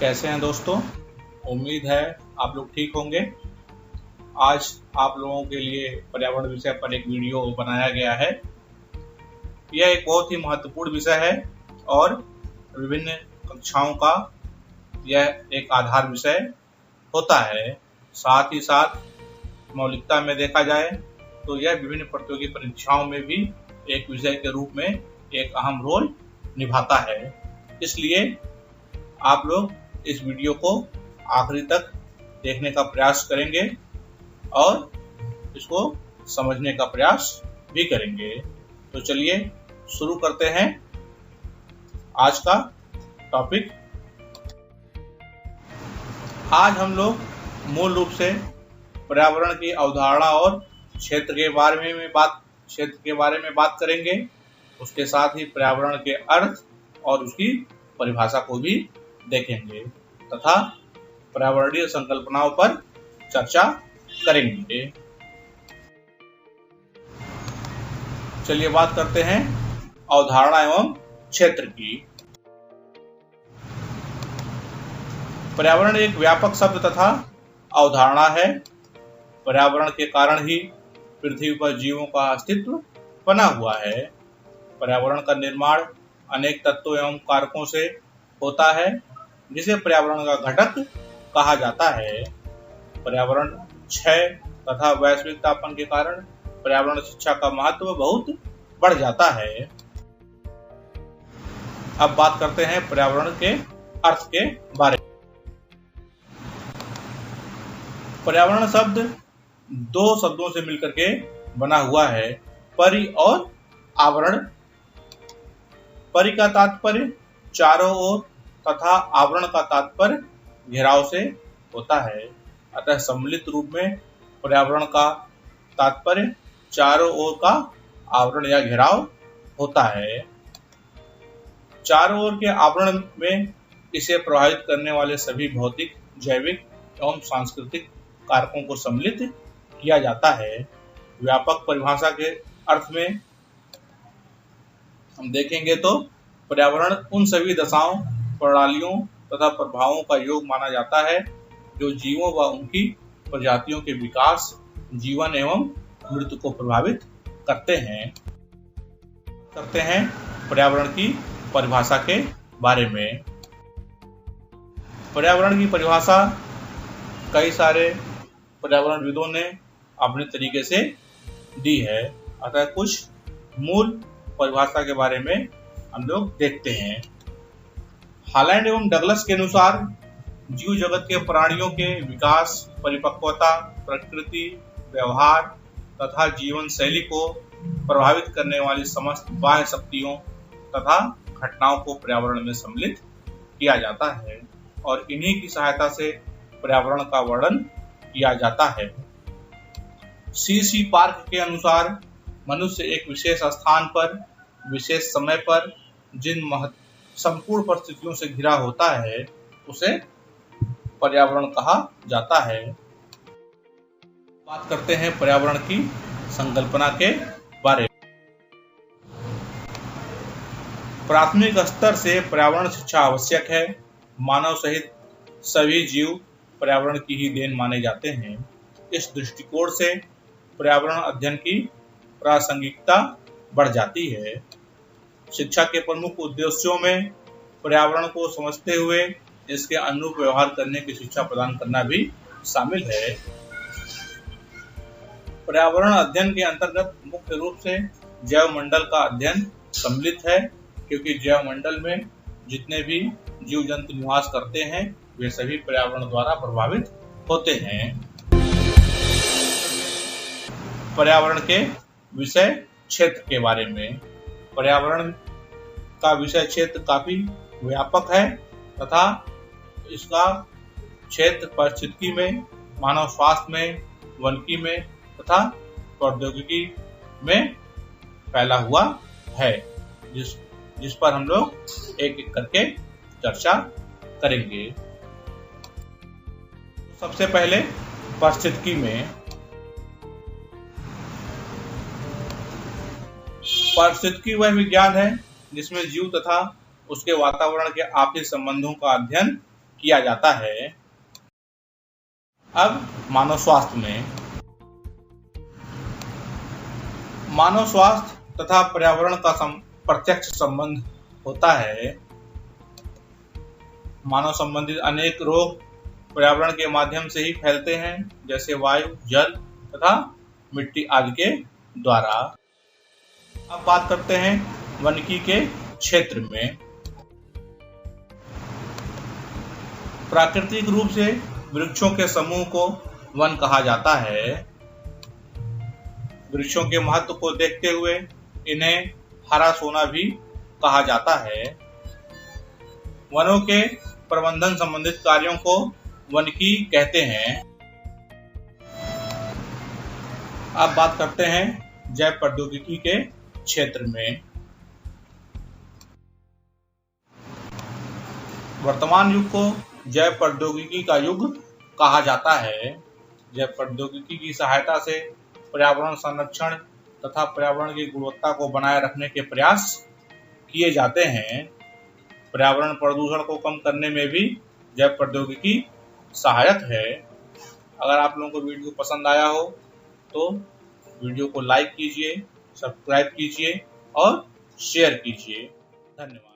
कैसे हैं दोस्तों। उम्मीद है आप लोग ठीक होंगे। आज आप लोगों के लिए पर्यावरण विषय पर एक वीडियो बनाया गया है। यह एक बहुत ही महत्वपूर्ण विषय है और विभिन्न कक्षाओं का यह एक आधार विषय होता है। साथ ही साथ मौलिकता में देखा जाए तो यह विभिन्न प्रतियोगी परीक्षाओं में भी एक विषय के रूप में एक अहम रोल निभाता है। इसलिए आप लोग इस वीडियो को आखिरी तक देखने का प्रयास करेंगे और इसको समझने का प्रयास भी करेंगे। तो चलिए शुरू करते हैं आज का टॉपिक। आज हम लोग मूल रूप से पर्यावरण की अवधारणा और क्षेत्र के बारे में बात करेंगे। उसके साथ ही पर्यावरण के अर्थ और उसकी परिभाषा को भी देखेंगे तथा पर्यावरणीय संकल्पनाओं पर चर्चा करेंगे। चलिए बात करते हैं अवधारणा एवं क्षेत्र की। पर्यावरण एक व्यापक शब्द तथा अवधारणा है। पर्यावरण के कारण ही पृथ्वी पर जीवों का अस्तित्व बना हुआ है। पर्यावरण का निर्माण अनेक तत्वों एवं कारकों से होता है, जिसे पर्यावरण का घटक कहा जाता है। पर्यावरण क्षय तथा वैश्विक तापन के कारण पर्यावरण शिक्षा का महत्व बहुत बढ़ जाता है। अब बात करते हैं पर्यावरण के अर्थ के बारे में। पर्यावरण शब्द दो शब्दों से मिलकर के बना हुआ है, परि और आवरण। परि का तात्पर्य चारों ओर तथा आवरण का तात्पर्य घेराव से होता है। अतः सम्मिलित रूप में पर्यावरण का तात्पर्य चारों ओर का आवरण या घेराव होता है। चारों ओर के आवरण में इसे प्रभावित करने वाले सभी भौतिक, जैविक एवं सांस्कृतिक कारकों को सम्मिलित किया जाता है। व्यापक परिभाषा के अर्थ में हम देखेंगे तो पर्यावरण उन सभी दशाओं, प्रणालियों तथा प्रभावों का योग माना जाता है जो जीवों व उनकी प्रजातियों के विकास, जीवन एवं मृत्यु को प्रभावित करते हैं। पर्यावरण की परिभाषा के बारे में। पर्यावरण की परिभाषा कई सारे पर्यावरणविदों ने अपने तरीके से दी है। अतः कुछ मूल परिभाषा के बारे में हम लोग देखते हैं। हॉलैंड एवं डगलस के अनुसार जीव जगत के प्राणियों के विकास, परिपक्वता, प्रकृति, व्यवहार तथा जीवन शैली को प्रभावित करने वाली समस्त बाह्य शक्तियों तथा घटनाओं को पर्यावरण में सम्मिलित किया जाता है और इन्हीं की सहायता से पर्यावरण का वर्णन किया जाता है। C.C. पार्क के अनुसार मनुष्य एक विशेष स्थान पर, विशेष समय पर जिन संपूर्ण परिस्थितियों से घिरा होता है उसे पर्यावरण कहा जाता है। बात करते हैं पर्यावरण की संकल्पना के बारे में। प्राथमिक स्तर से पर्यावरण शिक्षा आवश्यक है। मानव सहित सभी जीव पर्यावरण की ही देन माने जाते हैं। इस दृष्टिकोण से पर्यावरण अध्ययन की प्रासंगिकता बढ़ जाती है। शिक्षा के प्रमुख उद्देश्यों में पर्यावरण को समझते हुए इसके अनुरूप व्यवहार करने की शिक्षा प्रदान करना भी शामिल है। पर्यावरण अध्ययन के अंतर्गत मुख्य रूप से जैव मंडल का अध्ययन सम्मिलित है, क्योंकि जैव मंडल में जितने भी जीव जंतु निवास करते हैं वे सभी पर्यावरण द्वारा प्रभावित होते हैं। पर्यावरण के विषय क्षेत्र के बारे में। पर्यावरण का विषय क्षेत्र काफी व्यापक है तथा इसका क्षेत्र पारिस्थितिकी में, मानव स्वास्थ्य में, वनिकी में तथा प्रौद्योगिकी में फैला हुआ है, जिस पर हम लोग एक एक करके चर्चा करेंगे। सबसे पहले पारिस्थितिकी में। पारिस्थितिकी वह विज्ञान है जिसमें जीव तथा उसके वातावरण के आपसी संबंधों का अध्ययन किया जाता है। अब मानव स्वास्थ्य में, मानव स्वास्थ्य तथा पर्यावरण का प्रत्यक्ष संबंध होता है। मानव संबंधित अनेक रोग पर्यावरण के माध्यम से ही फैलते हैं, जैसे वायु, जल तथा मिट्टी आदि के द्वारा। अब बात करते हैं वानिकी के क्षेत्र में। प्राकृतिक रूप से वृक्षों के समूह को वन कहा जाता है। वृक्षों के महत्व को देखते हुए इन्हें हरा सोना भी कहा जाता है। वनों के प्रबंधन संबंधित कार्यों को वानिकी कहते हैं। अब बात करते हैं जैव प्रौद्योगिकी के क्षेत्र में। वर्तमान युग को जैव प्रौद्योगिकी का युग कहा जाता है। जैव प्रौद्योगिकी की सहायता से पर्यावरण संरक्षण तथा पर्यावरण की गुणवत्ता को बनाए रखने के प्रयास किए जाते हैं। पर्यावरण प्रदूषण को कम करने में भी जैव प्रौद्योगिकी सहायक है। अगर आप लोगों को वीडियो पसंद आया हो तो वीडियो को लाइक कीजिए, सब्सक्राइब कीजिए और शेयर कीजिए। धन्यवाद।